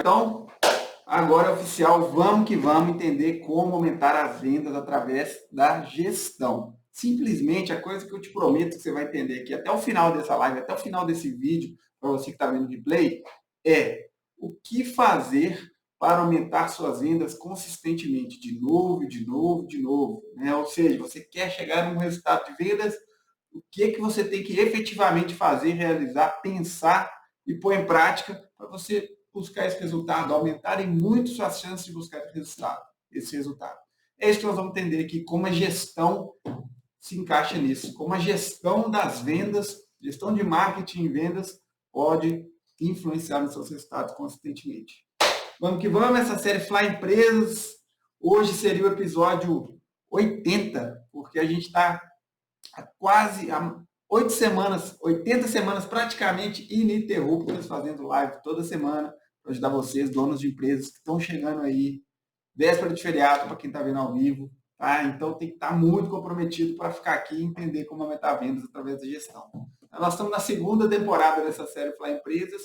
Então, agora é oficial, vamos que vamos entender como aumentar as vendas através da gestão. Simplesmente a coisa que eu te prometo que você vai entender aqui até o final dessa live, até o final desse vídeo, para você que está vendo o replay, é o que fazer para aumentar suas vendas consistentemente, de novo, de novo, de novo. Né? Ou seja, você quer chegar a um resultado de vendas, o que você tem que efetivamente fazer, realizar, pensar e pôr em prática para você buscar esse resultado, aumentarem muito suas chances de buscar esse resultado. É isso que nós vamos entender aqui, como a gestão se encaixa nisso, como a gestão das vendas, gestão de marketing e vendas pode influenciar nos seus resultados consistentemente. Vamos que vamos, essa série Fly Empresas, hoje seria o episódio 80, porque a gente está há 8 semanas, 80 semanas praticamente ininterruptas, fazendo live toda semana para ajudar vocês, donos de empresas que estão chegando aí, véspera de feriado para quem está vendo ao vivo, tá? Então tem que estar muito comprometido para ficar aqui e entender como aumentar vendas através da gestão. Então, nós estamos na segunda temporada dessa série Fly Empresas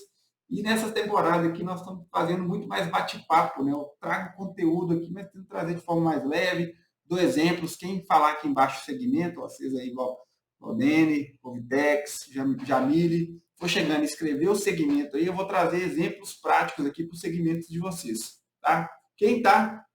e nessa temporada aqui nós estamos fazendo muito mais bate-papo, né? Eu trago conteúdo aqui, mas tento trazer de forma mais leve, dou exemplos, quem falar aqui embaixo o segmento, vocês aí igual Odene, Povitex, Jamile, for chegando e escrever o segmento aí, eu vou trazer exemplos práticos aqui para os segmentos de vocês, tá? Quem está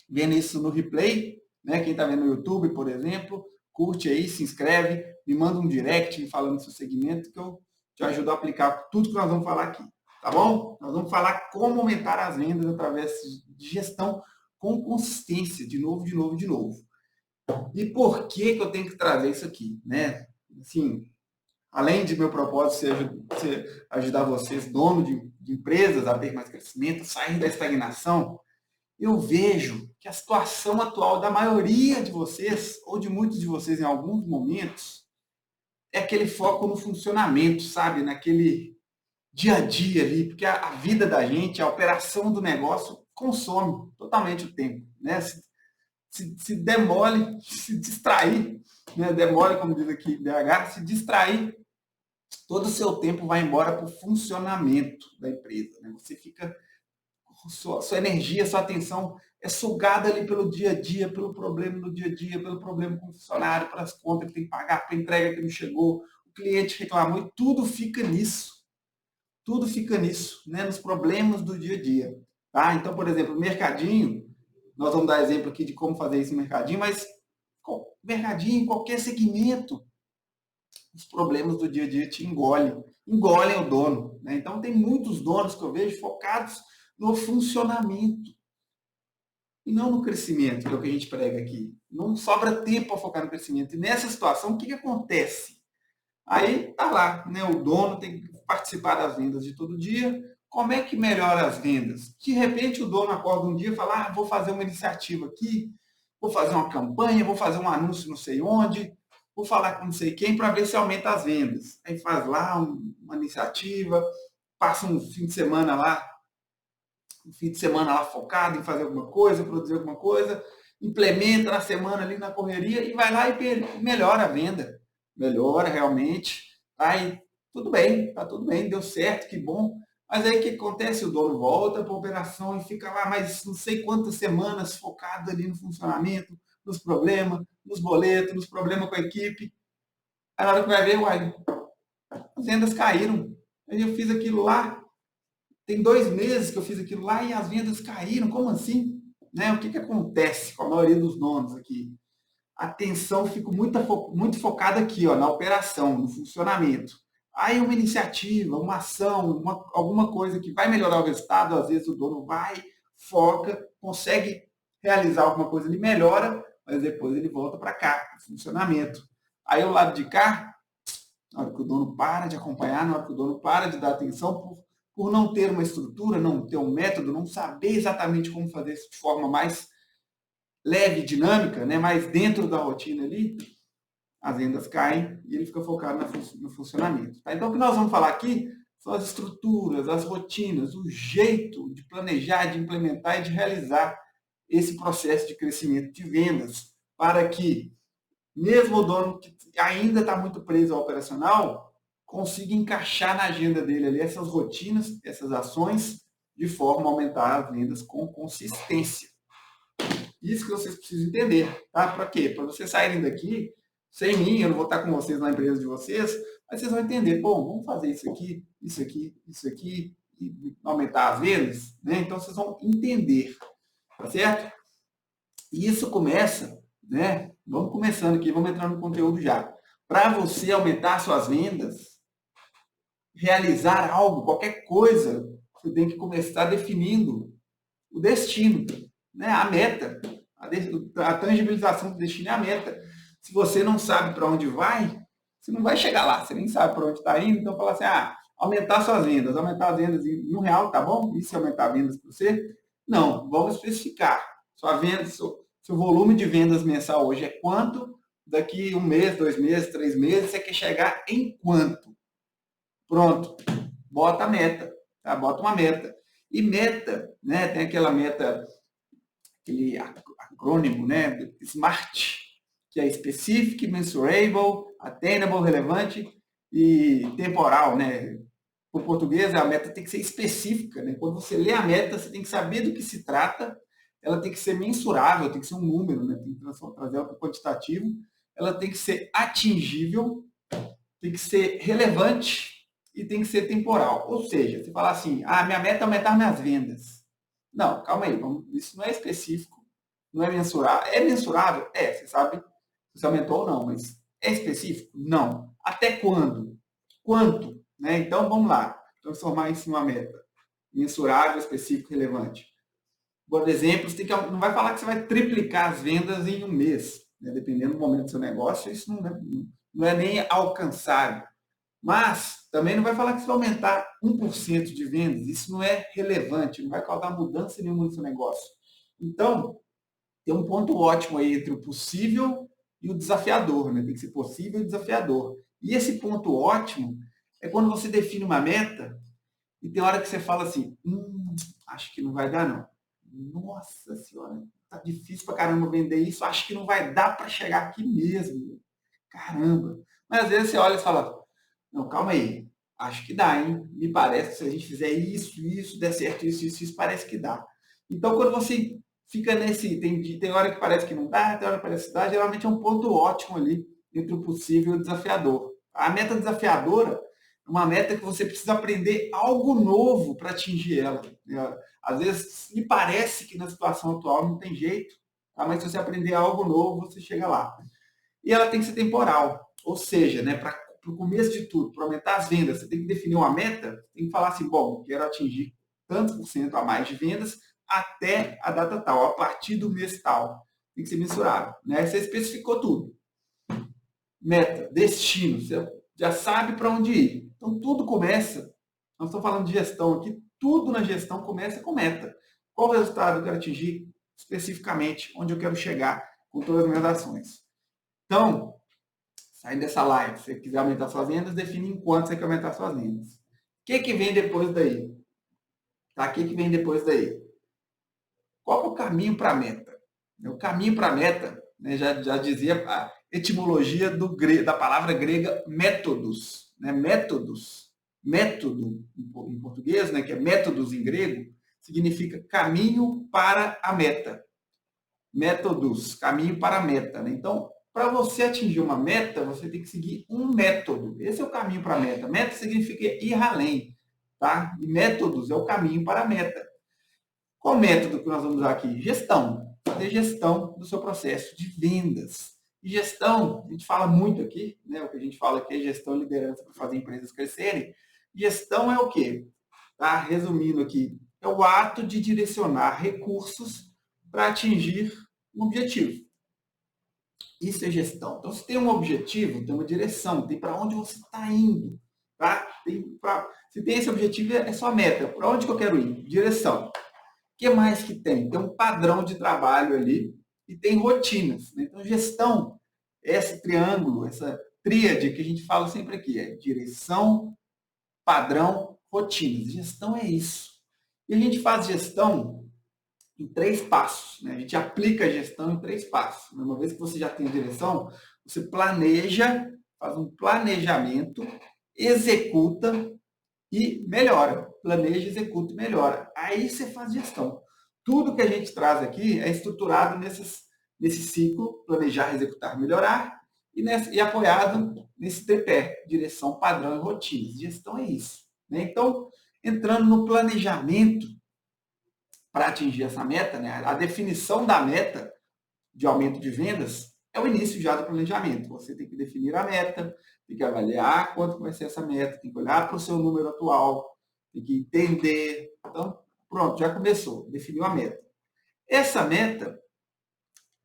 vendo isso no replay, né? Quem está vendo no YouTube, por exemplo, curte aí, se inscreve, me manda um direct me falando do seu segmento que eu te ajudo a aplicar tudo que nós vamos falar aqui, tá bom? Nós vamos falar como aumentar as vendas através de gestão com consistência, de novo, de novo, de novo. E por que eu tenho que trazer isso aqui, né? Assim, além de meu propósito ser ajudar vocês, dono de empresas, a ter mais crescimento, sair da estagnação, eu vejo que a situação atual da maioria de vocês, ou de muitos de vocês em alguns momentos, é aquele foco no funcionamento, sabe? Naquele dia a dia ali, porque a vida da gente, a operação do negócio consome totalmente o tempo, né? Se demole, se distrair, né? Demole, como diz aqui BH, se distrair, todo o seu tempo vai embora para o funcionamento da empresa. Né? Você fica, sua energia, sua atenção é sugada ali pelo dia a dia, pelo problema do dia a dia, pelo problema com o funcionário, pelas contas que tem que pagar, para a entrega que não chegou, o cliente reclamou, e tudo fica nisso. Tudo fica nisso, né? Nos problemas do dia a dia. Tá? Então, por exemplo, o mercadinho, nós vamos dar exemplo aqui de como fazer isso no mercadinho, mas mercadinho, qualquer segmento, os problemas do dia a dia te engolem o dono. Né? Então, tem muitos donos que eu vejo focados no funcionamento e não no crescimento, que é o que a gente prega aqui. Não sobra tempo para focar no crescimento. E nessa situação, o que acontece? Aí tá lá, né? O dono tem que participar das vendas de todo dia. Como é que melhora as vendas? De repente o dono acorda um dia e fala: vou fazer uma iniciativa aqui, vou fazer uma campanha, vou fazer um anúncio não sei onde, vou falar com não sei quem para ver se aumenta as vendas. Aí faz lá uma iniciativa, passa um fim de semana lá focado em fazer alguma coisa, produzir alguma coisa, implementa na semana ali na correria e vai lá e melhora a venda. Melhora realmente. Aí tá tudo bem, deu certo, que bom. Mas aí o que acontece? O dono volta para a operação e fica lá mais não sei quantas semanas focado ali no funcionamento, nos problemas, nos boletos, nos problemas com a equipe. Aí na hora que vai ver, uai, as vendas caíram. Aí eu fiz aquilo lá, tem 2 meses que eu fiz aquilo lá e as vendas caíram. Como assim? Né? O que acontece com a maioria dos donos aqui? A atenção fica muito focada aqui, ó, na operação, no funcionamento. Aí uma iniciativa, uma ação, alguma coisa que vai melhorar o resultado, às vezes o dono vai, foca, consegue realizar alguma coisa, ele melhora, mas depois ele volta para cá, para o funcionamento. Aí o lado de cá, na hora que o dono para de acompanhar, na hora que o dono para de dar atenção, por não ter uma estrutura, não ter um método, não saber exatamente como fazer isso de forma mais leve, dinâmica, né, mais dentro da rotina ali, as vendas caem e ele fica focado no funcionamento. Tá? Então, o que nós vamos falar aqui são as estruturas, as rotinas, o jeito de planejar, de implementar e de realizar esse processo de crescimento de vendas, para que, mesmo o dono que ainda está muito preso ao operacional, consiga encaixar na agenda dele ali essas rotinas, essas ações, de forma a aumentar as vendas com consistência. Isso que vocês precisam entender, tá? Para quê? Para vocês saírem daqui, sem mim, eu não vou estar com vocês na empresa de vocês, mas vocês vão entender, bom, vamos fazer isso aqui, isso aqui, isso aqui, e aumentar as vendas, né? Então vocês vão entender, tá certo? E isso começa, né? Vamos começando aqui, vamos entrar no conteúdo já. Para você aumentar suas vendas, realizar algo, qualquer coisa, você tem que começar definindo o destino, né? A meta. A tangibilização do destino é a meta. Se você não sabe para onde vai, você não vai chegar lá. Você nem sabe para onde está indo. Então, fala assim, aumentar suas vendas. Aumentar as vendas em R$1, tá bom? E se aumentar vendas para você? Não, vamos especificar. Sua venda, seu volume de vendas mensal hoje é quanto? Daqui 1 mês, 2 meses, 3 meses, você quer chegar em quanto? Pronto. Bota a meta. Tá? Bota uma meta. E meta, né? Tem aquela meta, aquele acrônimo, né? SMART, que é Specific, Mensurable, Attainable, Relevante e Temporal, né? Por português, a meta tem que ser específica, né? Quando você lê a meta, você tem que saber do que se trata, ela tem que ser mensurável, tem que ser um número, né? Tem que trazer ela para o quantitativo, ela tem que ser atingível, tem que ser relevante e tem que ser temporal. Ou seja, você falar assim, minha meta é aumentar minhas vendas. Não, calma aí, isso não é específico, não é mensurável. É mensurável? É, você sabe se você aumentou ou não, mas é específico? Não. Até quando? Quanto? Né? Então, vamos lá, transformar isso em uma meta. Mensurável, específico, relevante. Por exemplo, você não vai falar que você vai triplicar as vendas em 1 mês. Né? Dependendo do momento do seu negócio, isso não é nem alcançável. Mas também não vai falar que você vai aumentar 1% de vendas. Isso não é relevante, não vai causar mudança nenhuma no seu negócio. Então, tem um ponto ótimo aí entre o possível e o desafiador. Né? Tem que ser possível e desafiador. E esse ponto ótimo é quando você define uma meta e tem hora que você fala assim, acho que não vai dar não. Nossa senhora, tá difícil pra caramba vender isso, acho que não vai dar para chegar aqui mesmo. Caramba. Mas às vezes você olha e fala, não, calma aí, acho que dá, hein? Me parece que se a gente fizer isso, der certo, isso, parece que dá. Então, quando você fica nesse, tem hora que parece que não dá, tem hora que parece que dá, geralmente é um ponto ótimo ali entre o possível e o desafiador. A meta desafiadora é uma meta que você precisa aprender algo novo para atingir ela. Às vezes, me parece que na situação atual não tem jeito, tá? Mas se você aprender algo novo, você chega lá. E ela tem que ser temporal, ou seja, né, para o começo de tudo, para aumentar as vendas, você tem que definir uma meta, tem que falar assim, bom, quero atingir tantos por cento a mais de vendas até a data tal, a partir do mês tal. Tem que ser mensurável. Né? Você especificou tudo. Meta, destino, você já sabe para onde ir. Então, tudo começa, nós estamos falando de gestão aqui, tudo na gestão começa com meta. Qual o resultado eu quero atingir especificamente, onde eu quero chegar com todas as minhas ações. Então, saindo dessa live, se você quiser aumentar suas vendas, define em quanto você quer aumentar suas vendas. O que vem depois daí? Tá? O que vem depois daí? Qual é o caminho para a meta? O caminho para a meta, né, já dizia a etimologia da palavra grega métodos. Né? Métodos, método em português, né, que é métodos em grego, significa caminho para a meta. Métodos, caminho para a meta. Né? Então, para você atingir uma meta, você tem que seguir um método. Esse é o caminho para a meta. Meta significa ir além. Tá? E métodos é o caminho para a meta. Qual método que nós vamos usar aqui? Gestão. Fazer gestão do seu processo de vendas. E gestão, a gente fala muito aqui, né? O que a gente fala aqui é gestão e liderança para fazer empresas crescerem. Gestão é o quê? Tá? Resumindo aqui, é o ato de direcionar recursos para atingir um objetivo. Isso é gestão. Então, se tem um objetivo, tem uma direção, tem para onde você está indo. Tá? Se tem esse objetivo, é sua meta. Para onde que eu quero ir? Direção. O que mais que tem? Tem um padrão de trabalho ali e tem rotinas. Né? Então, gestão é esse triângulo, essa tríade que a gente fala sempre aqui. É direção, padrão, rotinas. Gestão é isso. E a gente faz gestão em 3 passos. Né? A gente aplica a gestão em 3 passos. Uma vez que você já tem a direção, você planeja, faz um planejamento, executa e melhora. planeja, executa e melhora. Aí você faz gestão. Tudo que a gente traz aqui é estruturado nesse ciclo, planejar, executar, melhorar, e apoiado nesse tripé, direção, padrão e rotinas. Gestão é isso. Né? Então, entrando no planejamento para atingir essa meta, né? A definição da meta de aumento de vendas é o início já do planejamento. Você tem que definir a meta, tem que avaliar quanto vai ser essa meta, tem que olhar para o seu número atual, tem que entender. Então, pronto, já começou, definiu a meta. Essa meta,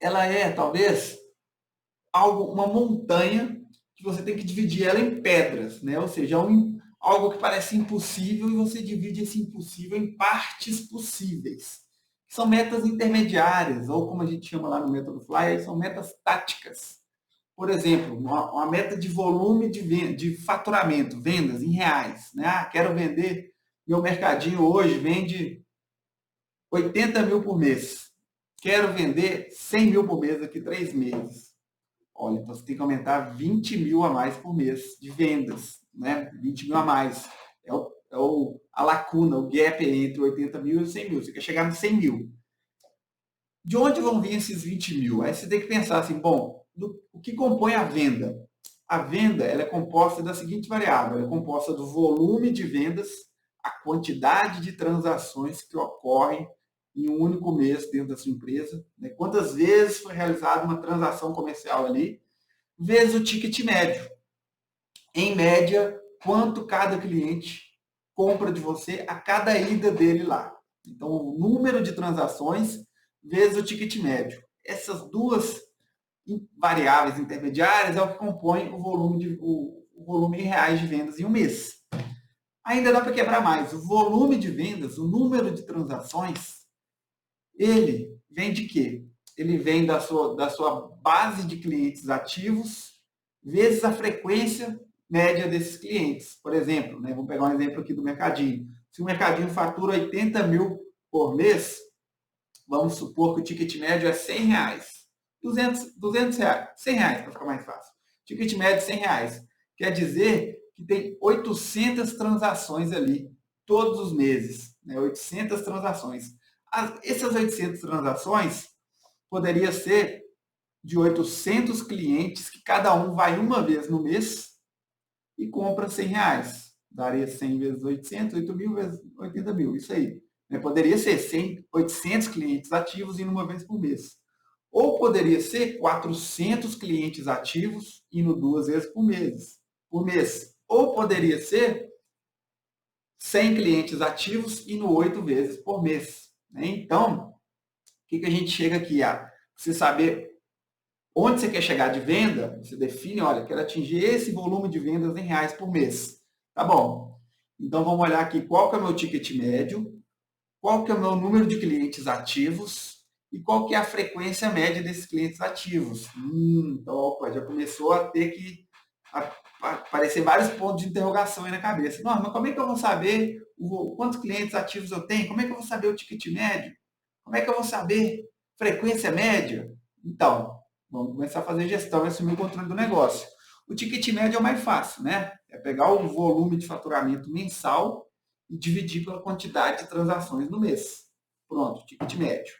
ela é talvez uma montanha que você tem que dividir ela em pedras, né? Ou seja, algo que parece impossível e você divide esse impossível em partes possíveis. São metas intermediárias, ou como a gente chama lá no método Fly, são metas táticas. Por exemplo, uma meta de volume de faturamento, vendas em reais. Né? Quero vender, meu mercadinho hoje vende 80 mil por mês. Quero vender 100 mil por mês daqui a 3 meses. Olha, então você tem que aumentar 20 mil a mais por mês de vendas. Né? 20 mil a mais. A lacuna, o gap entre 80 mil e 100 mil. Você quer chegar nos 100 mil. De onde vão vir esses 20 mil? Aí você tem que pensar assim, bom, o que compõe a venda? A venda ela é composta da seguinte variável, ela é composta do volume de vendas, a quantidade de transações que ocorrem em um único mês dentro da sua empresa, né? Quantas vezes foi realizada uma transação comercial ali, vezes o ticket médio. Em média, quanto cada cliente compra de você a cada ida dele lá. Então, o número de transações vezes o ticket médio. Essas duas variáveis intermediárias é o que compõe o volume em reais de vendas em um mês. Ainda dá para quebrar mais. O volume de vendas, o número de transações, ele vem de quê? Ele vem da sua base de clientes ativos vezes a frequência média desses clientes. Por exemplo, né, vamos pegar um exemplo aqui do Mercadinho. Se o Mercadinho fatura 80 mil por mês, vamos supor que o ticket médio é 100 reais. 200 reais, 100 reais para ficar mais fácil. Ticket médio 100 reais. Quer dizer que tem 800 transações ali todos os meses. Né? 800 transações. Essas 800 transações poderia ser de 800 clientes que cada um vai uma vez no mês e compra 100 reais. Daria 100 vezes 800, 8 mil vezes 80 mil. Isso aí. Poderia ser 100, 800 clientes ativos indo uma vez por mês. Ou poderia ser 400 clientes ativos indo 2 vezes por mês. Ou poderia ser 100 clientes ativos indo 8 vezes por mês. Então, o que a gente chega aqui? Você saber onde você quer chegar de venda, você define, olha, quero atingir esse volume de vendas em reais por mês. Tá bom. Então, vamos olhar aqui qual que é o meu ticket médio, qual que é o meu número de clientes ativos e qual que é a frequência média desses clientes ativos. Então, opa, já começou a ter que aparecer vários pontos de interrogação aí na cabeça. Não, mas como é que eu vou saber quantos clientes ativos eu tenho? Como é que eu vou saber o ticket médio? Como é que eu vou saber frequência média? Então, vamos começar a fazer gestão e assumir o controle do negócio. O ticket médio é o mais fácil, né? É pegar o volume de faturamento mensal e dividir pela quantidade de transações no mês. Pronto, ticket médio.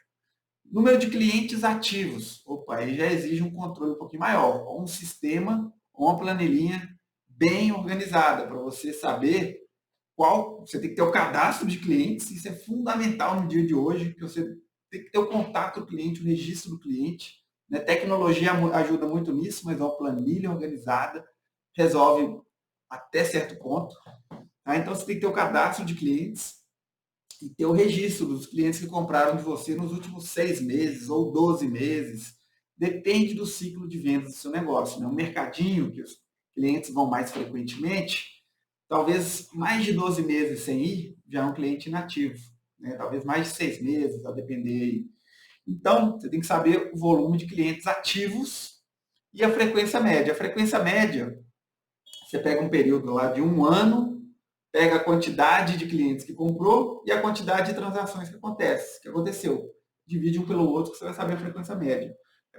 Número de clientes ativos. Opa, aí já exige um controle um pouquinho maior. Ou um sistema, ou uma planilhinha bem organizada para você saber qual. Você tem que ter o cadastro de clientes, isso é fundamental no dia de hoje, que você tem que ter o contato do cliente, o registro do cliente. Né? Tecnologia ajuda muito nisso, mas uma planilha organizada resolve até certo ponto. Tá? Então você tem que ter o cadastro de clientes e ter o registro dos clientes que compraram de você nos últimos 6 meses ou 12 meses. Depende do ciclo de vendas do seu negócio. Né? Um mercadinho, que os clientes vão mais frequentemente, talvez mais de 12 meses sem ir, já é um cliente inativo. Né? Talvez mais de 6 meses, a depender aí. Então, você tem que saber o volume de clientes ativos e a frequência média. A frequência média, você pega um período lá de 1 ano, pega a quantidade de clientes que comprou e a quantidade de transações que aconteceu. Divide um pelo outro que você vai saber a frequência média.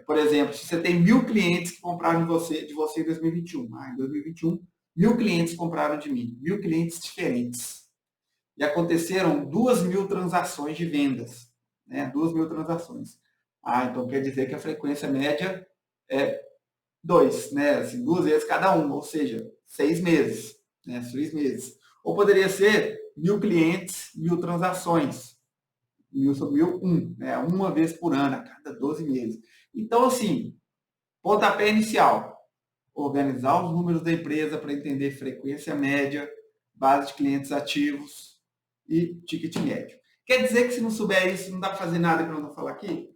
Por exemplo, se você tem 1.000 clientes que compraram de você em 2021. Em 2021, 1.000 clientes compraram de mim. 1.000 clientes diferentes. e aconteceram 2.000 transações de vendas, né? 2.000 transações. Então quer dizer que a frequência média é 2, né? Assim, 2 vezes cada um, ou seja, 6 meses, né? 6 meses. Ou poderia ser 1.000 clientes, 1.000 transações. 1.000 sobre 1.000, 1, né? Uma vez por ano, a cada 12 meses. Então, assim, pontapé inicial, organizar os números da empresa para entender frequência média, base de clientes ativos e ticket médio. Quer dizer que se não souber isso, não dá para fazer nada que eu não vou falar aqui?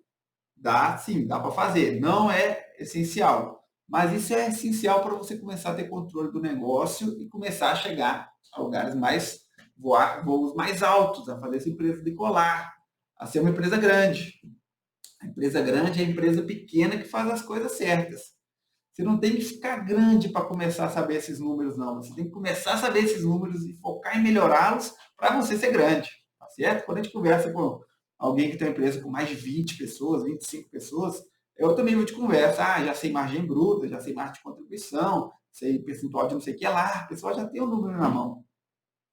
Dá sim, dá para fazer. Não é essencial. Mas isso é essencial para você começar a ter controle do negócio e começar a chegar a lugares mais, voos mais altos, a fazer essa empresa decolar, a ser uma empresa grande. A empresa grande é a empresa pequena que faz as coisas certas. Você não tem que ficar grande para começar a saber esses números, não. Você tem que começar a saber esses números e focar em melhorá-los para você ser grande. Tá certo? Quando a gente conversa com alguém que tem uma empresa com mais de 20 pessoas, 25 pessoas, é outro nível de conversa. Já sei margem bruta, já sei margem de contribuição, sei percentual de não sei o que lá. A pessoa já tem o número na mão.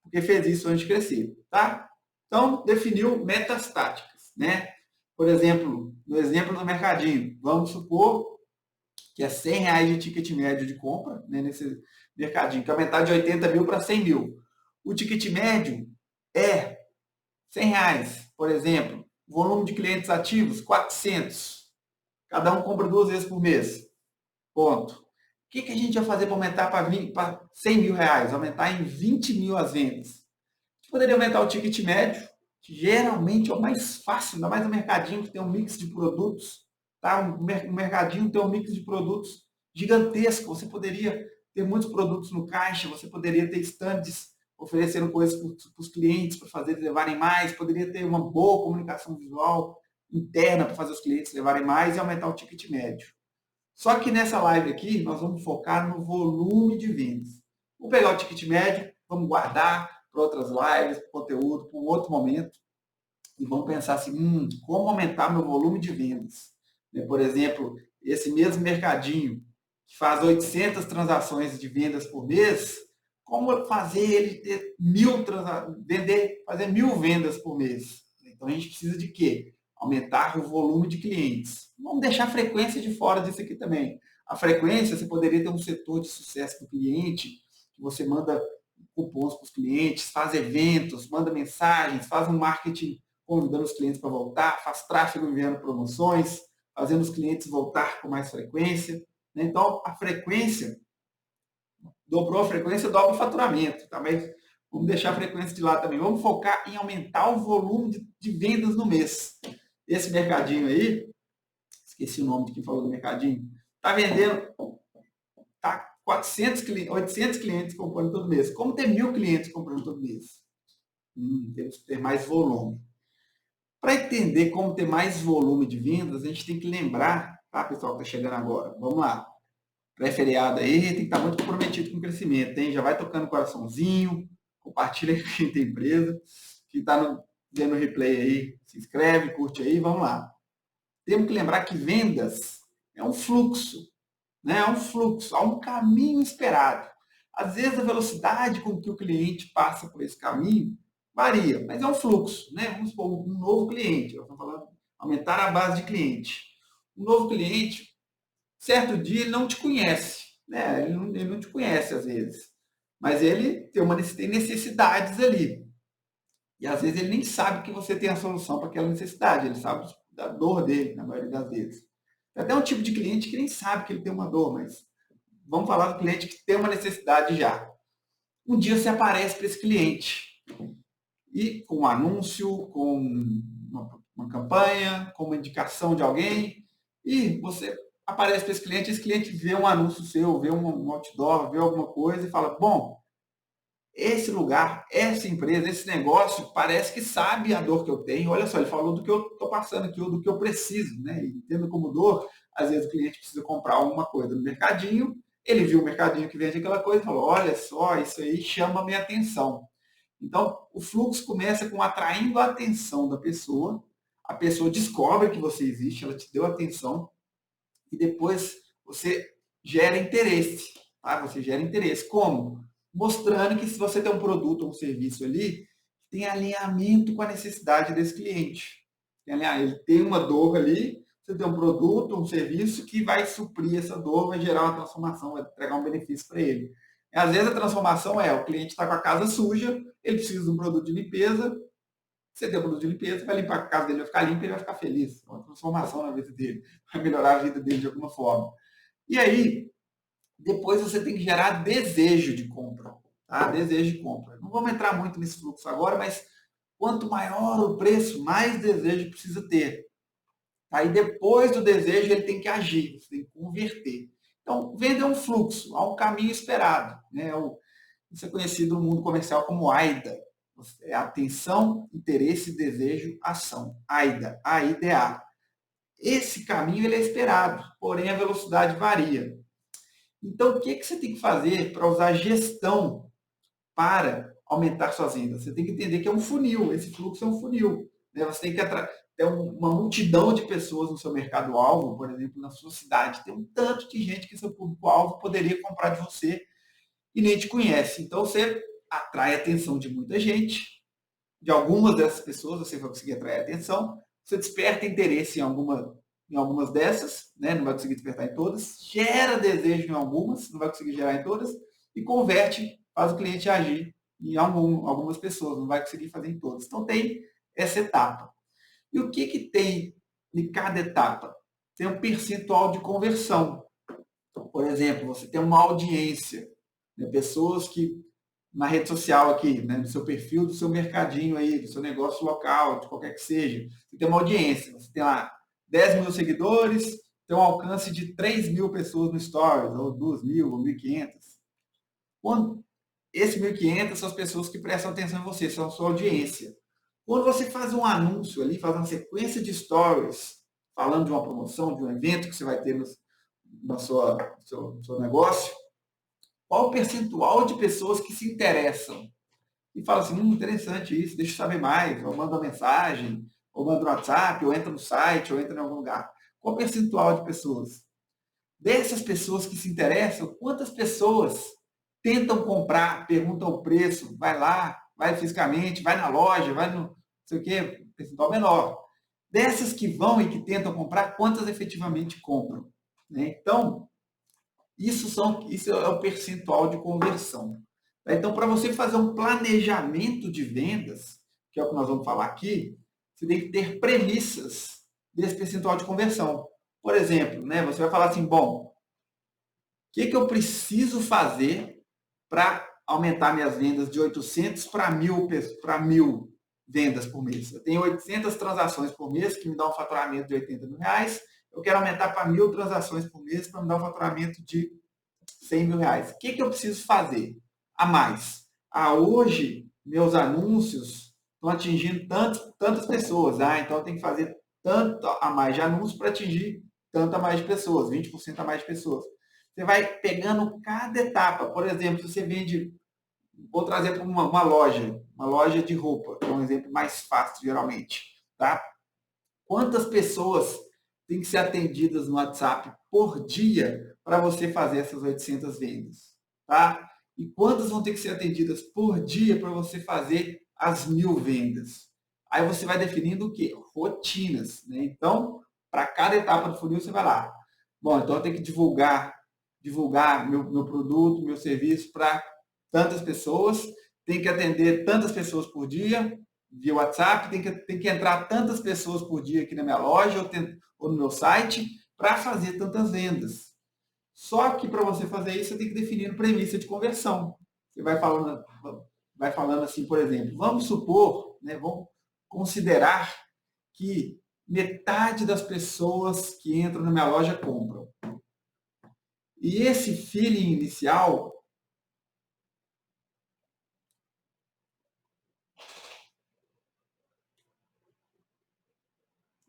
Porque fez isso antes de crescer. Tá? Então, definiu metas táticas. Né? Por exemplo, no exemplo do mercadinho, vamos supor que é R$ 100 de ticket médio de compra, né, nesse mercadinho, que é aumentar de 80 mil para 100 mil. O ticket médio é R$ 100, por exemplo. Volume de clientes ativos, 400. Cada um compra 2 vezes por mês. Ponto. O que a gente vai fazer para aumentar para R$ 100 mil? Aumentar em 20 mil as vendas. A gente poderia aumentar o ticket médio, que geralmente é o mais fácil, ainda mais no mercadinho que tem um mix de produtos. Tá? O mercadinho tem um mix de produtos gigantesco. Você poderia ter muitos produtos no caixa, você poderia ter estandes oferecendo coisas para os clientes, para fazer eles levarem mais, poderia ter uma boa comunicação visual interna para fazer os clientes levarem mais e aumentar o ticket médio. Só que nessa live aqui, nós vamos focar no volume de vendas. Vamos pegar o ticket médio, vamos guardar para outras lives, para conteúdo, para um outro momento, e vamos pensar assim, como aumentar meu volume de vendas? Por exemplo, esse mesmo mercadinho, que faz 800 transações de vendas por mês, como fazer ele ter fazer 1.000 vendas por mês? Então a gente precisa de quê? Aumentar o volume de clientes. Vamos deixar a frequência de fora disso aqui também. A frequência, você poderia ter um setor de sucesso do cliente, que você manda cupons para os clientes, faz eventos, manda mensagens, faz um marketing convidando os clientes para voltar, faz tráfego enviando promoções, fazendo os clientes voltar com mais frequência. Então, a frequência, dobrou a frequência, dobra o faturamento. Tá? Mas vamos deixar a frequência de lado também. Vamos focar em aumentar o volume de vendas no mês. Esse mercadinho aí, esqueci o nome de quem falou do mercadinho, está vendendo, tá 800 clientes comprando todo mês. Como ter 1.000 clientes comprando todo mês? Temos que ter mais volume. Para entender como ter mais volume de vendas, a gente tem que lembrar, tá, pessoal que está chegando agora? Vamos lá. Pré-feriado aí, tem que estar muito comprometido com o crescimento, hein? Já vai tocando coraçãozinho, compartilha com quem tem empresa, que está vendo o replay aí, se inscreve, curte aí, vamos lá. Temos que lembrar que vendas é um fluxo, né? É um fluxo, há um caminho esperado. Às vezes a velocidade com que o cliente passa por esse caminho varia, mas é um fluxo, né? Vamos supor, um novo cliente, nós estamos falando aumentar a base de cliente. Um novo cliente, certo dia ele não te conhece, né? Ele não te conhece às vezes, mas ele tem necessidades ali. E às vezes ele nem sabe que você tem a solução para aquela necessidade, ele sabe da dor dele, na maioria das vezes. Tem até um tipo de cliente que nem sabe que ele tem uma dor, mas vamos falar do cliente que tem uma necessidade já. Um dia você aparece para esse cliente e com um anúncio, com uma campanha, com uma indicação de alguém, e você aparece para esse cliente vê um anúncio seu, vê um outdoor, vê alguma coisa e fala, bom, esse lugar, essa empresa, esse negócio, parece que sabe a dor que eu tenho. Olha só, ele falou do que eu estou passando aqui, ou do que eu preciso, né? Entendo como dor, às vezes o cliente precisa comprar alguma coisa no mercadinho, ele viu o mercadinho que vende aquela coisa e falou, olha só, isso aí chama a minha atenção. Então, o fluxo começa com atraindo a atenção da pessoa, a pessoa descobre que você existe, ela te deu atenção, e depois você gera interesse. Tá? Você gera interesse. Como? Mostrando que se você tem um produto ou um serviço ali, tem alinhamento com a necessidade desse cliente. Ele tem uma dor ali, você tem um produto, um serviço que vai suprir essa dor, vai gerar uma transformação, vai entregar um benefício para ele. E, às vezes a transformação o cliente está com a casa suja, ele precisa de um produto de limpeza, você tem um produto de limpeza, vai limpar a casa dele, vai ficar limpa e ele vai ficar feliz. Uma transformação na vida dele, vai melhorar a vida dele de alguma forma. E aí, depois você tem que gerar desejo de compra. Tá? Desejo de compra. Não vamos entrar muito nesse fluxo agora, mas quanto maior o preço, mais desejo precisa ter. Aí depois do desejo ele tem que agir, você tem que converter. Então, venda é um fluxo, há um caminho esperado. Né? Isso é conhecido no mundo comercial como AIDA. É atenção, interesse, desejo, ação. AIDA, A-I-D-A. Esse caminho ele é esperado, porém a velocidade varia. Então, o que você tem que fazer para usar gestão para aumentar suas vendas? Você tem que entender que é um funil, esse fluxo é um funil. Né? Você tem que ter uma multidão de pessoas no seu mercado-alvo, por exemplo, na sua cidade. Tem um tanto de gente que seu público-alvo poderia comprar de você e nem te conhece. Então, você atrai a atenção de muita gente, de algumas dessas pessoas você vai conseguir atrair a atenção, você desperta interesse em algumas dessas, né? Não vai conseguir despertar em todas, gera desejo em algumas, não vai conseguir gerar em todas, e converte, faz o cliente agir em algumas pessoas, não vai conseguir fazer em todas. Então tem essa etapa. E o que tem em cada etapa? Tem um percentual de conversão. Por exemplo, você tem uma audiência, né? Pessoas que na rede social aqui, né, no seu perfil, do seu mercadinho aí, do seu negócio local, de qualquer que seja. Você tem uma audiência, você tem lá 10 mil seguidores, tem um alcance de 3 mil pessoas no Stories, ou 2 mil, ou 1.500. Quando esse 1.500 são as pessoas que prestam atenção em você, são a sua audiência. Quando você faz um anúncio ali, faz uma sequência de stories, falando de uma promoção, de um evento que você vai ter no seu negócio, qual o percentual de pessoas que se interessam e falam assim, interessante isso, deixa eu saber mais, ou manda uma mensagem, ou manda um WhatsApp, ou entra no site, ou entra em algum lugar. Qual o percentual de pessoas? Dessas pessoas que se interessam, quantas pessoas tentam comprar, perguntam o preço, vai lá, vai fisicamente, vai na loja, vai no não sei o quê, percentual menor. Dessas que vão e que tentam comprar, quantas efetivamente compram? Né? Então, isso é o percentual de conversão. Então, para você fazer um planejamento de vendas, que é o que nós vamos falar aqui, você tem que ter premissas desse percentual de conversão. Por exemplo, né, você vai falar assim, bom, o que eu preciso fazer para aumentar minhas vendas de 800 para 1.000 vendas por mês? Eu tenho 800 transações por mês, que me dá um faturamento de 80 mil reais. Eu quero aumentar para 1.000 transações por mês para me dar um faturamento de 100 mil reais. O que eu preciso fazer a mais? Hoje, meus anúncios estão atingindo tantas pessoas. Então eu tenho que fazer tanto a mais de anúncios para atingir tanto a mais de pessoas, 20% a mais de pessoas. Você vai pegando cada etapa. Por exemplo, se você vende, vou trazer para uma loja de roupa, que é um exemplo mais fácil, geralmente. Tá? Quantas pessoas têm que ser atendidas no WhatsApp por dia para você fazer essas 800 vendas? Tá? E quantas vão ter que ser atendidas por dia para você fazer as 1.000 vendas? Aí você vai definindo o quê? Rotinas. Né? Então, para cada etapa do funil, você vai lá. Bom, então eu tenho que divulgar meu produto, meu serviço para tantas pessoas, tem que atender tantas pessoas por dia, via WhatsApp, tem que entrar tantas pessoas por dia aqui na minha loja ou no meu site para fazer tantas vendas. Só que para você fazer isso, você tem que definir premissa de conversão. Você vai falando assim, por exemplo, vamos supor, né, vamos considerar que metade das pessoas que entram na minha loja compram. E esse feeling inicial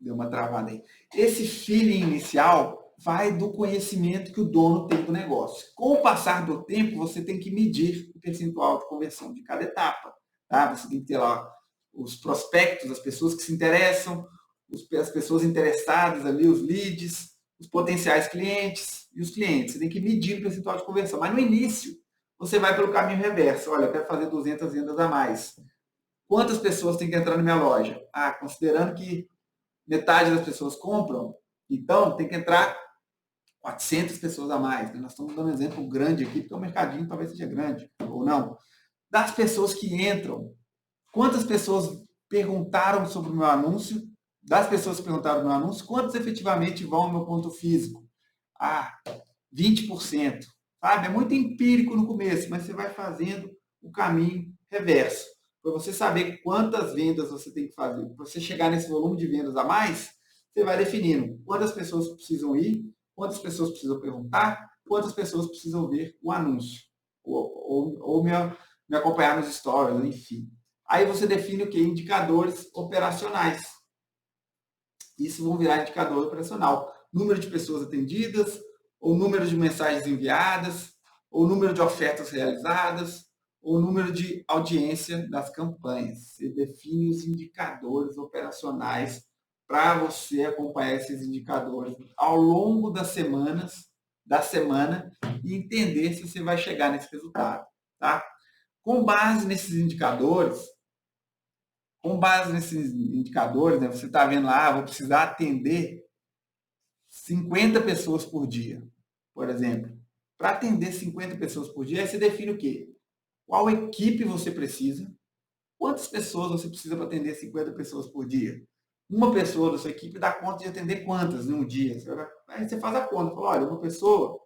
deu uma travada aí. Esse feeling inicial vai do conhecimento que o dono tem do negócio. Com o passar do tempo, você tem que medir o percentual de conversão de cada etapa. Tá? Você tem que ter lá os prospectos, as pessoas que se interessam, as pessoas interessadas ali, os leads, os potenciais clientes e os clientes. Você tem que medir o percentual de conversão. Mas no início, você vai pelo caminho reverso. Olha, eu quero fazer 200 vendas a mais. Quantas pessoas tem que entrar na minha loja? Considerando que metade das pessoas compram, então tem que entrar 400 pessoas a mais. Nós estamos dando um exemplo grande aqui, porque o mercadinho talvez seja grande, ou não. Das pessoas que entram, quantas pessoas perguntaram sobre o meu anúncio? Das pessoas que perguntaram no meu anúncio, quantos efetivamente vão ao meu ponto físico? 20%. Sabe? É muito empírico no começo, mas você vai fazendo o caminho reverso. Para você saber quantas vendas você tem que fazer. Para você chegar nesse volume de vendas a mais, você vai definindo quantas pessoas precisam ir, quantas pessoas precisam perguntar, quantas pessoas precisam ver o anúncio. Ou me acompanhar nos stories, enfim. Aí você define o que? Indicadores operacionais. Isso vão virar indicador operacional. Número de pessoas atendidas, ou número de mensagens enviadas, ou número de ofertas realizadas, ou número de audiência das campanhas. Você define os indicadores operacionais para você acompanhar esses indicadores ao longo das semanas, da semana, e entender se você vai chegar nesse resultado. Tá? Com base nesses indicadores, né, você está vendo lá, vou precisar atender 50 pessoas por dia, por exemplo. Para atender 50 pessoas por dia, aí você define o quê? Qual equipe você precisa? Quantas pessoas você precisa para atender 50 pessoas por dia? Uma pessoa da sua equipe dá conta de atender quantas em um dia? Aí você faz a conta. Fala, olha, uma pessoa,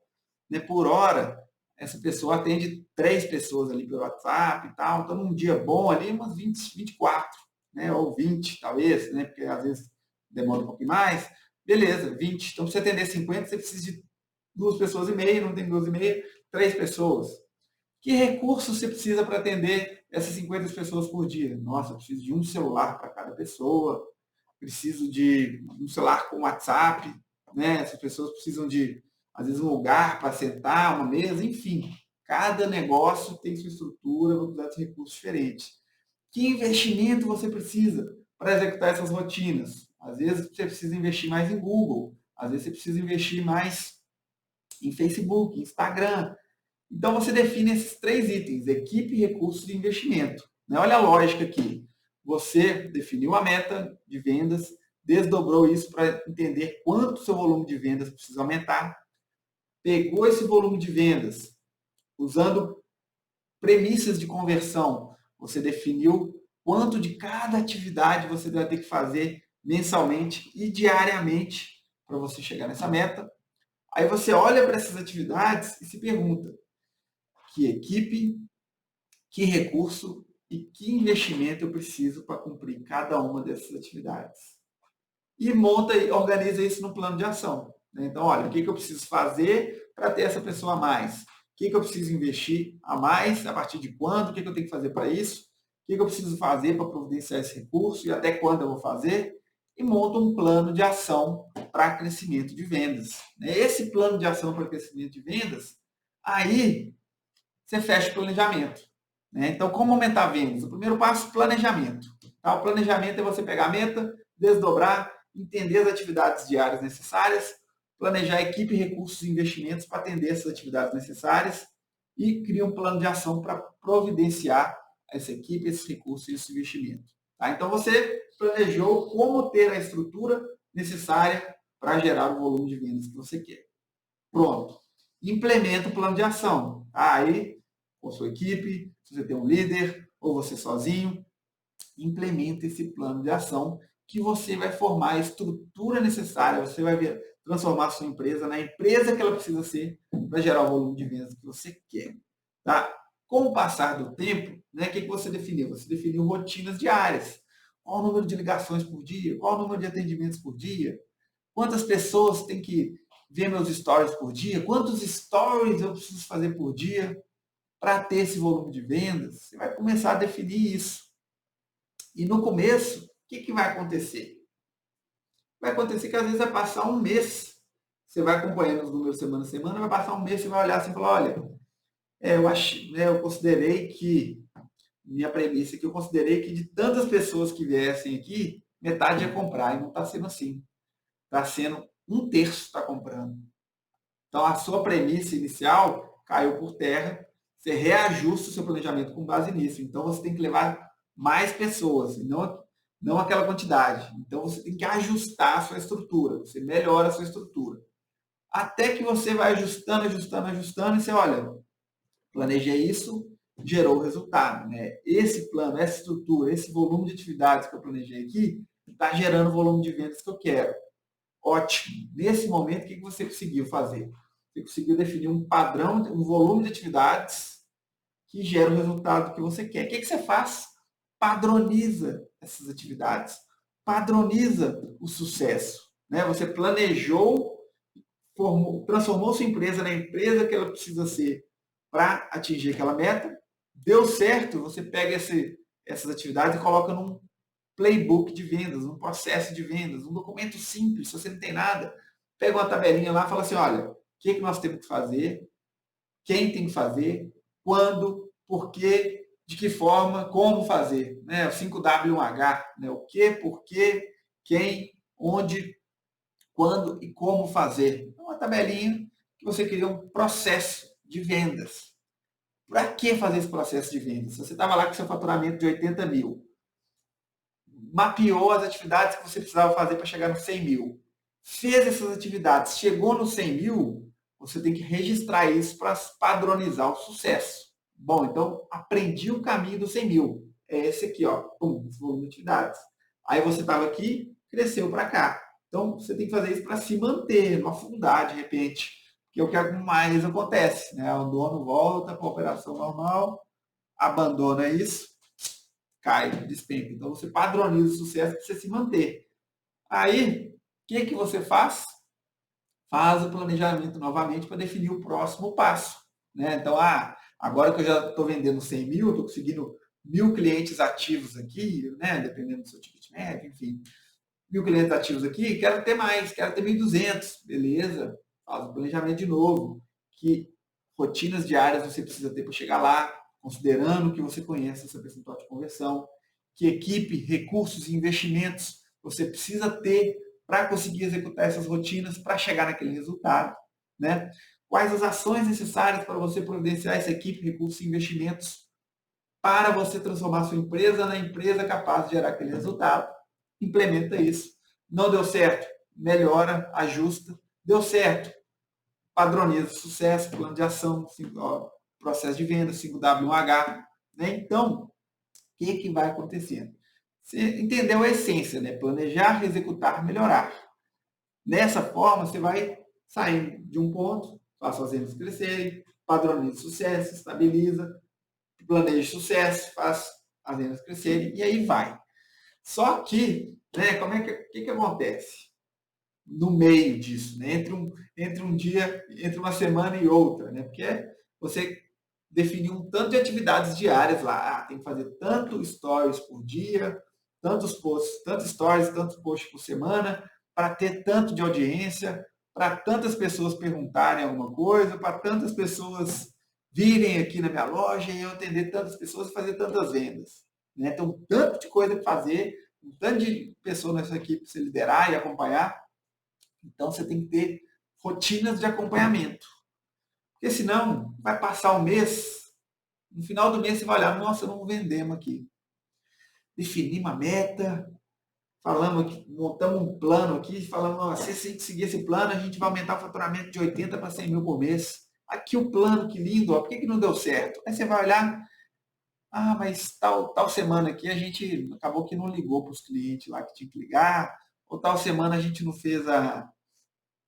né, por hora, essa pessoa atende 3 pessoas ali pelo WhatsApp e tal. Então, num dia bom ali, umas 20, 24, né, ou 20, talvez, né, porque às vezes demora um pouquinho mais. Beleza, 20. Então, para você atender 50, você precisa de 2 pessoas e meia, não tem 2 e meia, 3 pessoas. Que recursos você precisa para atender essas 50 pessoas por dia? Nossa, eu preciso de um celular para cada pessoa, preciso de um celular com WhatsApp, né? Essas pessoas precisam de, às vezes, um lugar para sentar, uma mesa, enfim. Cada negócio tem sua estrutura, vai precisar de recursos diferentes. Que investimento você precisa para executar essas rotinas? Às vezes você precisa investir mais em Google, às vezes você precisa investir mais em Facebook, Instagram. Então você define esses 3 itens: equipe, recursos e investimento. Né? Olha a lógica aqui. Você definiu a meta de vendas, desdobrou isso para entender quanto o seu volume de vendas precisa aumentar, pegou esse volume de vendas usando premissas de conversão. Você definiu quanto de cada atividade você vai ter que fazer mensalmente e diariamente para você chegar nessa meta. Aí você olha para essas atividades e se pergunta: que equipe, que recurso e que investimento eu preciso para cumprir cada uma dessas atividades? E monta e organiza isso no plano de ação. Então, olha, o que eu preciso fazer para ter essa pessoa a mais? O que eu preciso investir a mais? A partir de quando? O que eu tenho que fazer para isso? O que eu preciso fazer para providenciar esse recurso? E até quando eu vou fazer? E monta um plano de ação para crescimento de vendas. Esse plano de ação para crescimento de vendas, aí você fecha o planejamento. Então, como aumentar vendas? O primeiro passo, planejamento. O planejamento é você pegar a meta, desdobrar, entender as atividades diárias necessárias, planejar equipe, recursos e investimentos para atender essas atividades necessárias e criar um plano de ação para providenciar essa equipe, esses recursos e esse investimento. Então, você planejou como ter a estrutura necessária para gerar o volume de vendas que você quer. Pronto. Implementa o plano de ação. Aí, com a sua equipe, se você tem um líder ou você sozinho, implementa esse plano de ação que você vai formar a estrutura necessária, você vai transformar a sua empresa na empresa que ela precisa ser para gerar o volume de vendas que você quer. Tá? Com o passar do tempo, né, o que você definiu? Você definiu rotinas diárias. Qual o número de ligações por dia? Qual o número de atendimentos por dia? Quantas pessoas tem que ver meus stories por dia? Quantos stories eu preciso fazer por dia para ter esse volume de vendas? Você vai começar a definir isso. E no começo, o que vai acontecer? Vai acontecer que às vezes vai passar um mês, você vai acompanhando os números semana a semana, vai passar um mês, você vai olhar assim e falar, olha, eu considerei que, minha premissa aqui, eu considerei que de tantas pessoas que viessem aqui, metade ia comprar, e não está sendo assim. Está sendo 1/3 está comprando. Então, a sua premissa inicial caiu por terra, você reajusta o seu planejamento com base nisso. Então, você tem que levar mais pessoas, e não aquela quantidade. Então você tem que ajustar a sua estrutura, você melhora a sua estrutura. Até que você vai ajustando, ajustando, ajustando, e você olha, planejei isso, gerou o resultado. Né? Esse plano, essa estrutura, esse volume de atividades que eu planejei aqui, está gerando o volume de vendas que eu quero. Ótimo. Nesse momento, o que você conseguiu fazer? Você conseguiu definir um padrão, um volume de atividades que gera o resultado que você quer. O que você faz? Padroniza essas atividades. Padroniza o sucesso. Né? Você planejou, transformou sua empresa na empresa que ela precisa ser para atingir aquela meta. Deu certo, você pega essas atividades e coloca num playbook de vendas, um processo de vendas, um documento simples, se você não tem nada, pega uma tabelinha lá e fala assim, olha, o que nós temos que fazer, quem tem que fazer, quando, por quê, de que forma, como fazer. Né? O 5W1H, né? O que, por quê, quem, onde, quando e como fazer. Então, uma tabelinha que você cria um processo de vendas. Para que fazer esse processo de vendas? Se você estava lá com seu faturamento de 80 mil, mapeou as atividades que você precisava fazer para chegar nos 100 mil, fez essas atividades, chegou nos 100 mil, você tem que registrar isso para padronizar o sucesso. Bom, então aprendi o caminho dos 100 mil. É esse aqui, ó, pum, esse volume de atividades. Aí você estava aqui, cresceu para cá. Então você tem que fazer isso para se manter, não afundar de repente, que é o que mais acontece. Né? O dono volta para a operação normal, abandona isso, cai, despenca. Então você padroniza o sucesso para você se manter. Aí, o que você faz? Faz o planejamento novamente para definir o próximo passo. Né? Então, agora que eu já estou vendendo 100 mil, estou conseguindo 1.000 clientes ativos aqui, né? Dependendo do seu ticket médio, enfim, 1.000 clientes ativos aqui, quero ter mais, quero ter 1.200, beleza? Faz o planejamento de novo. Que rotinas diárias você precisa ter para chegar lá, considerando que você conhece essa percentual de conversão, que equipe, recursos e investimentos você precisa ter para conseguir executar essas rotinas para chegar naquele resultado. Né? Quais as ações necessárias para você providenciar essa equipe, recursos e investimentos para você transformar sua empresa na empresa capaz de gerar aquele resultado. Implementa isso. Não deu certo? Melhora, ajusta. Deu certo? Padroniza sucesso, plano de ação, processo de venda, 5W1H. Né? Então, o que vai acontecendo? Você entendeu a essência, né? Planejar, executar, melhorar. Dessa forma, você vai saindo de um ponto, faz suas vendas crescerem, padroniza sucesso, estabiliza, planeja sucesso, faz as vendas crescerem e aí vai. Só que, né, que acontece? No meio disso, né? Entre um dia, entre uma semana e outra, né? Porque você definiu um tanto de atividades diárias lá. Tem que fazer tanto stories por dia, tantos posts, tantos stories, tantos posts por semana, para ter tanto de audiência, para tantas pessoas perguntarem alguma coisa, para tantas pessoas virem aqui na minha loja e eu atender tantas pessoas e fazer tantas vendas. Né? Então, tanto de coisa para fazer, um tanto de pessoas nessa equipe para você liderar e acompanhar. Então, você tem que ter rotinas de acompanhamento. Porque senão, vai passar o mês, no final do mês você vai olhar, nossa, não vendemos aqui. Definimos uma meta, falamos aqui, montamos um plano aqui, falamos, se a gente seguir esse plano, a gente vai aumentar o faturamento de 80 para 100 mil por mês. Aqui o plano, que lindo, ó, por que não deu certo? Aí você vai olhar, mas tal semana aqui a gente acabou que não ligou para os clientes lá que tinha que ligar, ou tal semana a gente não fez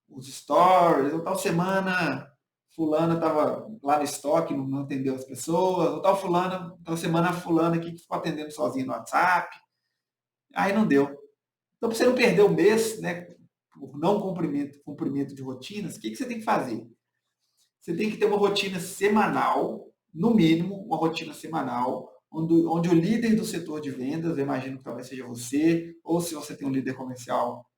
os stories, ou tal semana fulana estava lá no estoque, não atendeu as pessoas, ou tal semana fulana aqui que ficou atendendo sozinho no WhatsApp, aí não deu. Então, para você não perder o mês, né, por não cumprimento de rotinas, o que você tem que fazer? Você tem que ter uma rotina semanal, no mínimo, uma rotina semanal, onde o líder do setor de vendas, eu imagino que talvez seja você, ou se você tem um líder comercial,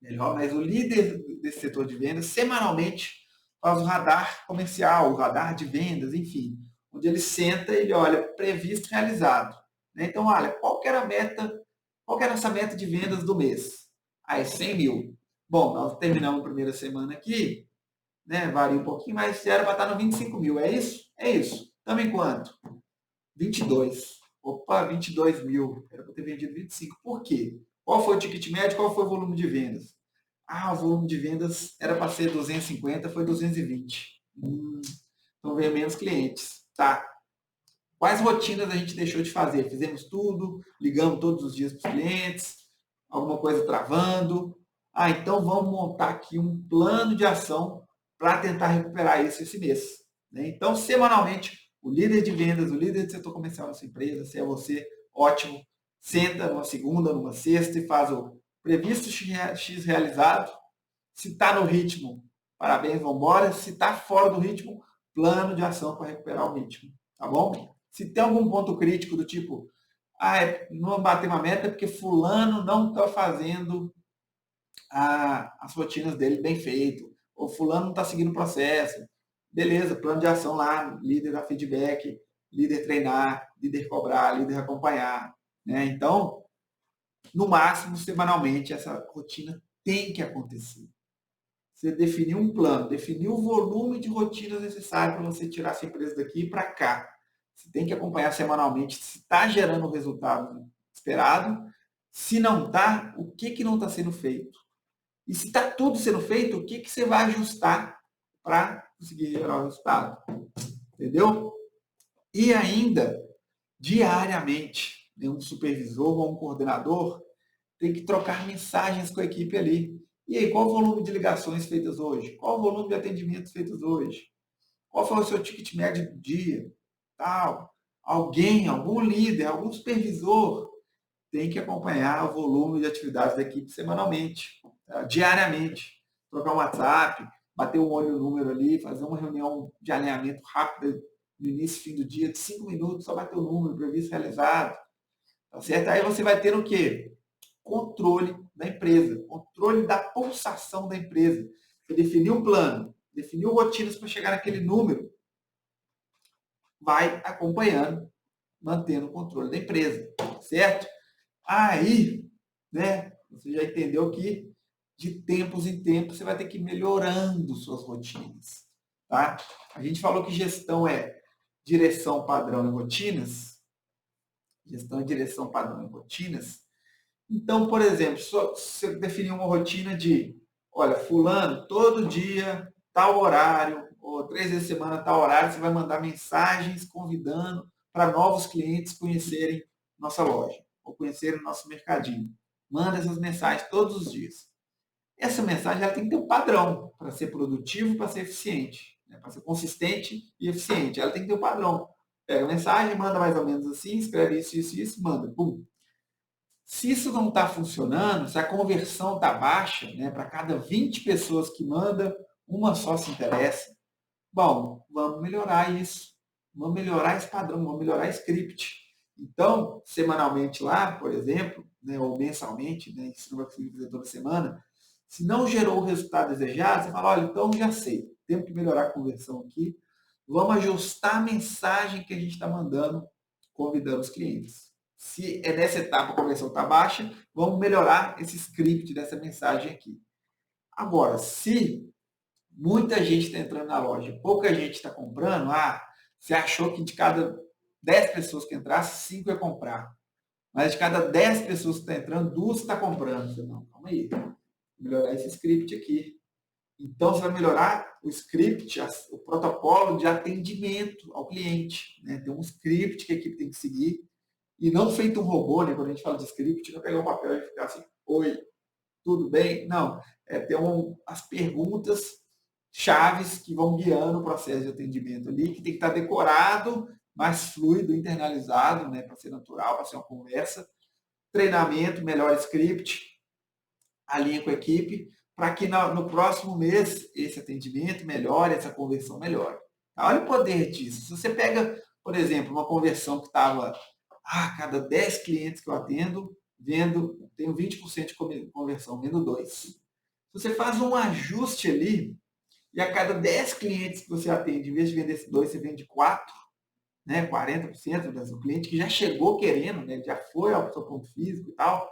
melhor, mas o líder desse setor de vendas, semanalmente, faz o radar comercial, o radar de vendas, enfim, onde ele senta e ele olha, previsto, realizado. Né? Então, olha, qual que era a meta, qual que era essa meta de vendas do mês? Aí, 100 mil. Bom, nós terminamos a primeira semana aqui, né? Varia um pouquinho, mas era para estar no 25 mil, é isso? É isso. Estamos em quanto? 22. Opa, 22 mil. Era para ter vendido 25. Por quê? Qual foi o ticket médio? Qual foi o volume de vendas? Ah, o volume de vendas era para ser 250, foi 220. Então veio menos clientes. Tá. Quais rotinas a gente deixou de fazer? Fizemos tudo, ligamos todos os dias para os clientes, alguma coisa travando. Ah, então vamos montar aqui um plano de ação para tentar recuperar isso esse mês. Né? Então, semanalmente, o líder de vendas, o líder de setor comercial da sua empresa, se é você, ótimo, senta numa segunda, numa sexta e faz o previsto X realizado. Se está no ritmo, parabéns, vamos embora. Se está fora do ritmo, plano de ação para recuperar o ritmo. Tá bom? Se tem algum ponto crítico do tipo, não bateu uma meta porque fulano não está fazendo as rotinas dele bem feito, ou fulano não está seguindo o processo. Beleza, plano de ação lá, líder dar feedback, líder treinar, líder cobrar, líder acompanhar. Né? Então, no máximo, semanalmente, essa rotina tem que acontecer. Você definiu um plano, definiu o volume de rotinas necessário para você tirar essa empresa daqui e para cá. Você tem que acompanhar semanalmente se está gerando o resultado esperado. Se não está, o que não está sendo feito? E se está tudo sendo feito, o que você vai ajustar para conseguir gerar o resultado? Entendeu? E ainda, diariamente, um supervisor ou um coordenador tem que trocar mensagens com a equipe ali. E aí, qual o volume de ligações feitas hoje? Qual o volume de atendimentos feitos hoje? Qual foi o seu ticket médio do dia? Tal. Alguém, algum líder, algum supervisor tem que acompanhar o volume de atividades da equipe semanalmente, tá? Diariamente. Trocar um WhatsApp, bater um olho no número ali, fazer uma reunião de alinhamento rápida no início e fim do dia, de 5 minutos, só bater o número, previsto realizado. Tá certo? Aí você vai ter o quê? Controle da empresa, controle da pulsação da empresa. Você definiu um plano, definiu rotinas para chegar naquele número, vai acompanhando, mantendo o controle da empresa, certo? Aí, né, você já entendeu que de tempos em tempos você vai ter que ir melhorando suas rotinas, tá? A gente falou que gestão é direção, padrão e rotinas. Gestão é direção, padrão e rotinas. Então, por exemplo, você definiu uma rotina de, olha, fulano, todo dia, tal horário, ou 3 vezes por semana, tal horário, você vai mandar mensagens convidando para novos clientes conhecerem nossa loja, ou conhecerem nosso mercadinho. Manda essas mensagens todos os dias. Essa mensagem ela tem que ter um padrão para ser produtivo, para ser eficiente, né? Para ser consistente e eficiente. Ela tem que ter um padrão. Pega a mensagem, manda mais ou menos assim, escreve isso, isso, isso, manda. Pum. Se isso não está funcionando, se a conversão está baixa, né, para cada 20 pessoas que manda, uma só se interessa, bom, vamos melhorar isso. Vamos melhorar esse padrão, vamos melhorar esse script. Então, semanalmente lá, por exemplo, né, ou mensalmente, né, se não vai conseguir fazer toda semana, se não gerou o resultado desejado, você fala, olha, então já sei, temos que melhorar a conversão aqui, vamos ajustar a mensagem que a gente está mandando, convidando os clientes. Se é nessa etapa a conversão está baixa, vamos melhorar esse script dessa mensagem aqui. Agora, se muita gente está entrando na loja, pouca gente está comprando, você achou que de cada 10 pessoas que entrasse, 5 ia comprar. Mas de cada 10 pessoas que estão entrando, 2 estão comprando. Você, não, calma aí. Vou melhorar esse script aqui. Então, você vai melhorar o script, o protocolo de atendimento ao cliente. Né? Tem um script que a equipe tem que seguir. E não feito um robô, né? Quando a gente fala de script, não pegar um papel e ficar assim, oi, tudo bem? Não. É ter as perguntas chaves que vão guiando o processo de atendimento ali, que tem que estar decorado, mais fluido, internalizado, né? Para ser natural, para ser uma conversa. Treinamento, melhor script, alinha com a equipe, para que no próximo mês esse atendimento melhore, essa conversão melhore. Olha o poder disso. Se você pega, por exemplo, uma conversão que estava cada 10 clientes que eu atendo, tenho 20% de conversão, vendo 2. Se você faz um ajuste ali, e a cada 10 clientes que você atende, em vez de vender 2, você vende 4, né, 40% do cliente que já chegou querendo, né, já foi ao seu ponto físico e tal.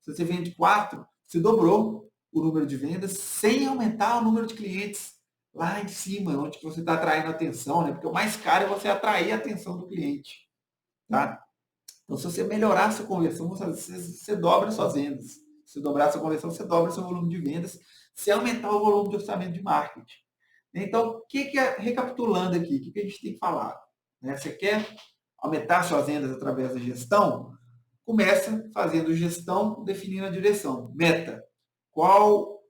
Se você vende 4, você dobrou o número de vendas sem aumentar o número de clientes lá em cima, onde você está atraindo atenção, né? Porque o mais caro é você atrair a atenção do cliente. Tá? Então, se você melhorar a sua conversão, você dobra as suas vendas. Se dobrar a sua conversão, você dobra o seu volume de vendas, se aumentar o volume de orçamento de marketing. Então, recapitulando aqui, o que a gente tem que falar? Né? Você quer aumentar suas vendas através da gestão? Começa fazendo gestão, definindo a direção. Meta.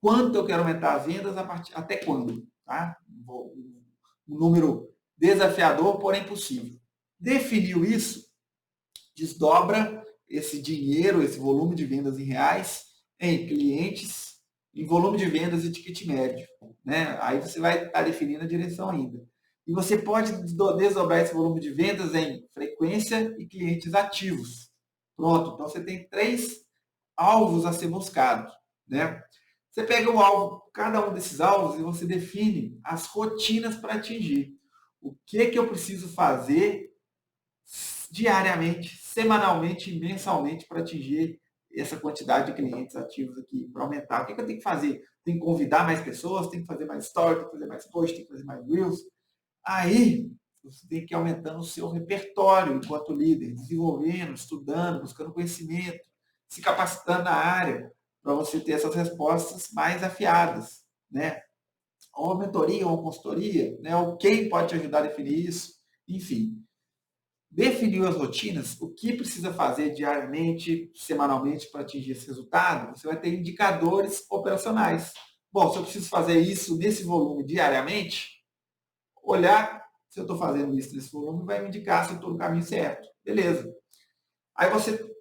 Quanto eu quero aumentar as vendas, até quando? Tá? Um número desafiador, porém possível. Definiu isso, desdobra esse dinheiro, esse volume de vendas em reais, em clientes, em volume de vendas e ticket médio. Né? Aí você vai estar definindo a direção ainda. E você pode desdobrar esse volume de vendas em frequência e clientes ativos. Pronto, então você tem 3 alvos a ser buscados. Né? Você pega o alvo, cada um desses alvos, e você define as rotinas para atingir. O que eu preciso fazer diariamente, semanalmente e mensalmente para atingir essa quantidade de clientes ativos aqui, para aumentar. O que eu tenho que fazer? Tem que convidar mais pessoas, tem que fazer mais story, tem que fazer mais post, tem que fazer mais reels. Aí, você tem que ir aumentando o seu repertório enquanto líder, desenvolvendo, estudando, buscando conhecimento, se capacitando na área, para você ter essas respostas mais afiadas, né? Ou uma mentoria, ou uma consultoria, né? Ou quem pode te ajudar a definir isso, enfim. Definiu as rotinas, o que precisa fazer diariamente, semanalmente para atingir esse resultado, você vai ter indicadores operacionais. Bom, se eu preciso fazer isso nesse volume diariamente, olhar se eu estou fazendo isso nesse volume vai me indicar se eu estou no caminho certo. Beleza. Aí você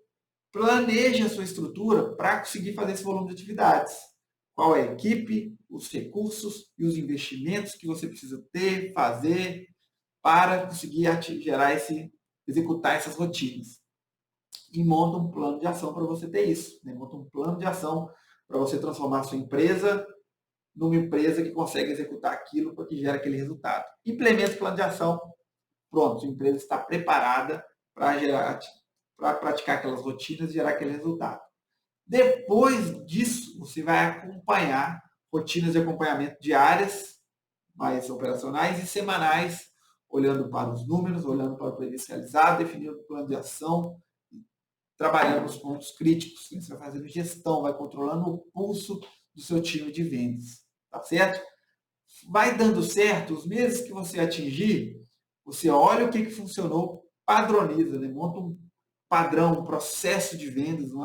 planeja a sua estrutura para conseguir fazer esse volume de atividades. Qual é a equipe, os recursos e os investimentos que você precisa ter, fazer para conseguir executar essas rotinas. E monta um plano de ação para você ter isso. Né? Monta um plano de ação para você transformar a sua empresa numa empresa que consegue executar aquilo para que gera aquele resultado. Implementa o plano de ação, pronto, sua empresa está preparada para praticar aquelas rotinas e gerar aquele resultado. Depois disso, você vai acompanhar rotinas de acompanhamento diárias, mais operacionais e semanais, olhando para os números, olhando para o presencializado, definindo o plano de ação, trabalhando os pontos críticos. Você vai fazendo gestão, vai controlando o pulso do seu time de vendas. Tá certo? Vai dando certo, os meses que você atingir, você olha o que funcionou, padroniza, né? Monta um padrão, um processo de vendas, um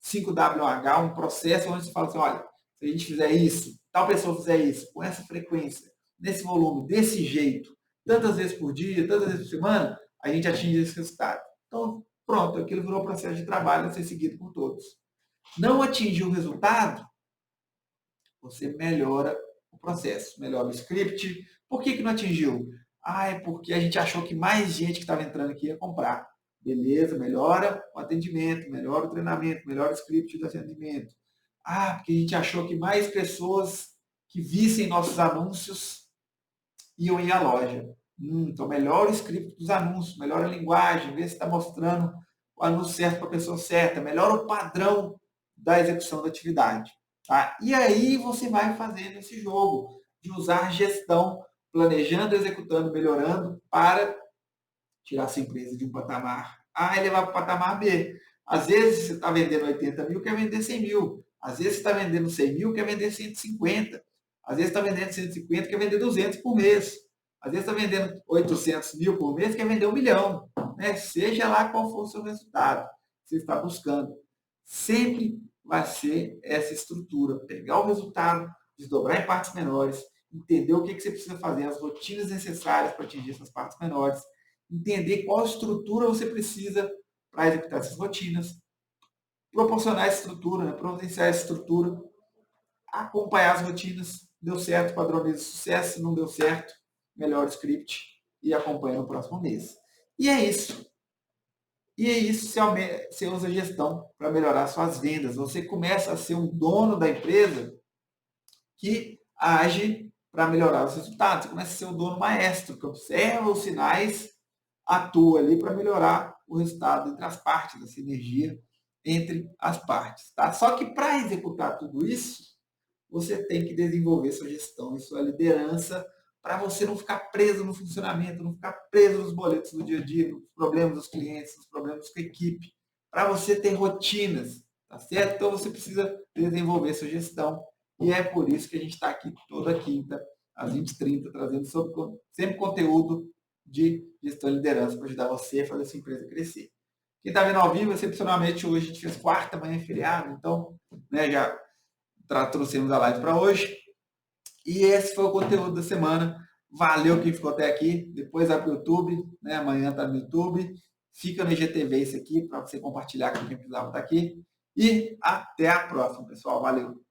5WH, um processo onde você fala assim, olha, se a gente fizer isso, tal pessoa fizer isso, com essa frequência, nesse volume, desse jeito, tantas vezes por dia, tantas vezes por semana, a gente atinge esse resultado. Então, pronto, aquilo virou processo de trabalho a ser seguido por todos. Não atingiu o resultado, você melhora o processo, melhora o script. Por que não atingiu? É porque a gente achou que mais gente que estava entrando aqui ia comprar. Beleza, melhora o atendimento, melhora o treinamento, melhora o script do atendimento. Porque a gente achou que mais pessoas que vissem nossos anúncios iam ir à loja. Então melhora o script dos anúncios, melhora a linguagem, vê se está mostrando o anúncio certo para a pessoa certa, melhora o padrão da execução da atividade. Tá? E aí você vai fazendo esse jogo de usar gestão, planejando, executando, melhorando para tirar essa empresa de um patamar A e levar para o patamar B. Às vezes você está vendendo 80 mil, quer vender 100 mil. Às vezes você está vendendo 100 mil, quer vender 150. Às vezes está vendendo 150, quer vender 200 por mês. Às vezes está vendendo 800 mil por mês, quer vender 1 milhão. Né? Seja lá qual for o seu resultado que você está buscando. Sempre vai ser essa estrutura. Pegar o resultado, desdobrar em partes menores, entender o que você precisa fazer, as rotinas necessárias para atingir essas partes menores, entender qual estrutura você precisa para executar essas rotinas, proporcionar essa estrutura, né? Providenciar essa estrutura, acompanhar as rotinas, deu certo, padroniza sucesso, não deu certo, melhor script e acompanha no próximo mês. E é isso. E é isso, você usa a gestão para melhorar suas vendas. Você começa a ser um dono da empresa que age para melhorar os resultados. Você começa a ser o dono maestro, que observa os sinais, atua ali para melhorar o resultado entre as partes, a sinergia entre as partes. Tá? Só que para executar tudo isso, você tem que desenvolver sua gestão e sua liderança para você não ficar preso no funcionamento, não ficar preso nos boletos do dia a dia, nos problemas dos clientes, nos problemas com a equipe, para você ter rotinas, tá certo? Então você precisa desenvolver sua gestão e é por isso que a gente está aqui toda quinta, às 20h30, trazendo sempre conteúdo de gestão e liderança para ajudar você a fazer a sua empresa crescer. Quem está vendo ao vivo, excepcionalmente hoje a gente fez quarta, manhã feriado, então já trouxemos a live para hoje. E esse foi o conteúdo da semana. Valeu quem ficou até aqui. Depois vai para o YouTube, amanhã está no YouTube. Fica no IGTV isso aqui para você compartilhar com quem precisava estar aqui. E até a próxima, pessoal. Valeu!